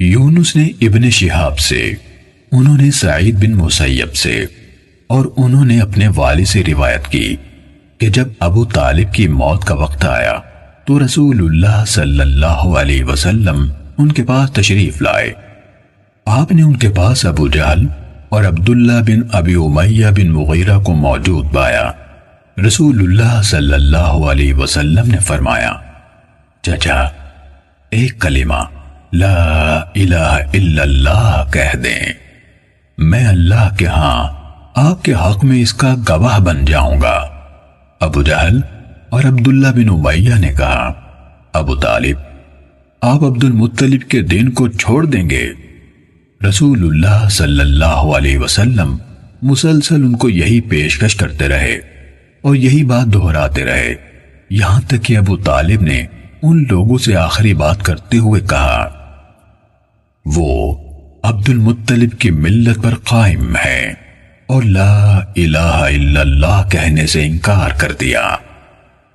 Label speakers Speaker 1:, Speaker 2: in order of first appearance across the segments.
Speaker 1: یونس نے ابن شہاب سے، انہوں نے سعید بن مسیب سے، اور انہوں نے اپنے والد سے روایت کی کہ جب ابو طالب کی موت کا وقت آیا تو رسول اللہ صلی اللہ علیہ وسلم ان کے پاس تشریف لائے۔ آپ نے ان کے پاس ابو جہل اور عبداللہ بن ابی امیہ بن مغیرہ کو موجود پایا۔ رسول اللہ صلی اللہ علیہ وسلم نے فرمایا، چچا ایک کلمہ لا الہ الا اللہ کہہ دیں، میں اللہ کے ہاں آپ کے حق میں اس کا گواہ بن جاؤں گا۔ ابو جہل اور عبداللہ بن امیہ نے کہا، ابو طالب آپ عبد المطلب کے دین کو چھوڑ دیں گے؟ رسول اللہ صلی اللہ علیہ وسلم مسلسل ان کو یہی پیشکش کرتے رہے اور یہی بات دہراتے رہے، یہاں تک کہ ابو طالب نے ان لوگوں سے آخری بات کرتے ہوئے کہا، وہ عبد المطلب کی ملت پر قائم ہے اور لا الہ الا اللہ کہنے سے انکار کر دیا۔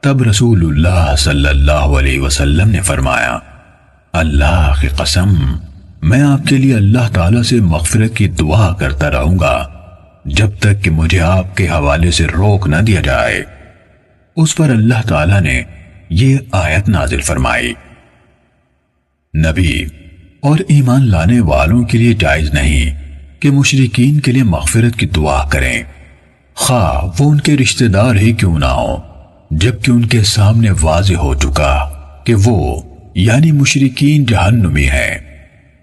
Speaker 1: تب رسول اللہ صلی اللہ علیہ وسلم نے فرمایا، اللہ کی قسم میں آپ کے لیے اللہ تعالیٰ سے مغفرت کی دعا کرتا رہوں گا جب تک کہ مجھے آپ کے حوالے سے روک نہ دیا جائے۔ اس پر اللہ تعالیٰ نے یہ آیت نازل فرمائی، نبی اور ایمان لانے والوں کے لیے جائز نہیں کہ مشرکین کے لیے مغفرت کی دعا کریں، خواہ وہ ان کے رشتہ دار ہی کیوں نہ ہو، جبکہ ان کے سامنے واضح ہو چکا کہ وہ یعنی مشرکین جہنمی ہیں۔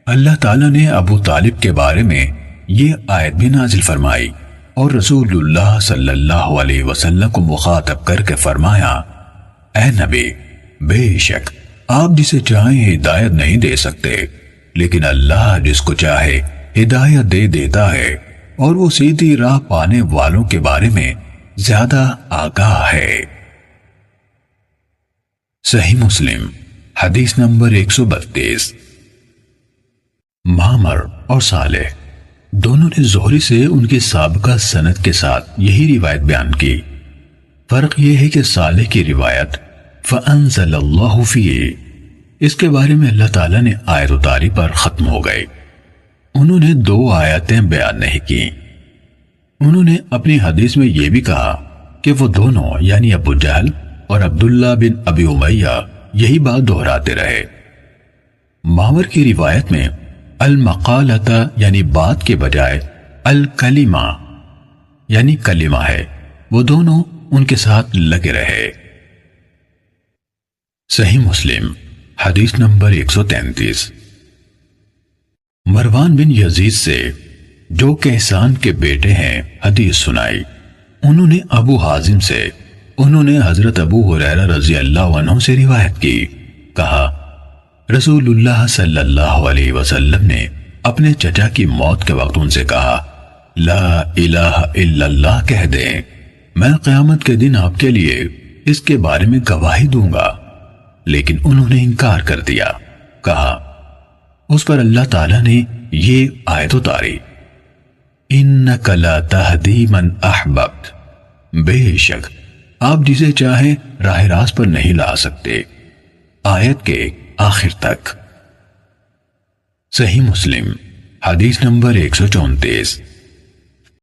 Speaker 1: اللہ تعالیٰ نے ابو طالب کے بارے میں یہ آیت بھی نازل فرمائی اور رسول اللہ صلی اللہ علیہ وسلم کو مخاطب کر کے فرمایا، اے نبی بے شک آپ جسے چاہیں ہدایت نہیں دے سکتے، لیکن اللہ جس کو چاہے ہدایت دے دیتا ہے اور وہ سیدھی راہ پانے والوں کے بارے میں زیادہ آگاہ ہے۔ صحیح مسلم حدیث نمبر 132۔ معمر اور صالح دونوں نے زہری سے ان کی سابقہ سند کے ساتھ یہی روایت بیان کی۔ فرق یہ ہے کہ صالح کی روایت فَأَنزَلَ اللَّهُ فِيهِ، اس کے بارے میں اللہ تعالیٰ نے آیت اتاری پر ختم ہو گئے۔ انہوں نے 2 آیتیں بیان نہیں کی۔ انہوں نے اپنی حدیث میں یہ بھی کہا کہ وہ دونوں یعنی ابو جہل اور عبداللہ بن ابی امیہ یہی بات دہراتے رہے۔ معمر کی روایت میں المقالۃ یعنی بات کے بجائے الکلمہ یعنی کلمہ ہے، وہ دونوں ان کے ساتھ لگے رہے۔ صحیح مسلم حدیث نمبر 133۔ مروان بن یزید سے جو کہسان کے بیٹے ہیں حدیث سنائی، انہوں نے ابو حازم سے، انہوں نے حضرت ابو ہریرہ رضی اللہ عنہ سے روایت کی، کہا رسول اللہ صلی اللہ علیہ وسلم نے اپنے چچا کی موت کے وقت ان سے کہا، لا الہ الا اللہ کہہ دیں، میں قیامت کے دن آپ کے لیے اس کے بارے میں گواہی دوں گا، لیکن انہوں نے انکار کر دیا۔ کہا اس پر اللہ تعالیٰ نے یہ آیت اتاری، انک لا تہدی من احببت، بے شک آپ جسے چاہیں راہ راست پر نہیں لا سکتے، آیت کے آخر تک۔ صحیح مسلم حدیث نمبر 134۔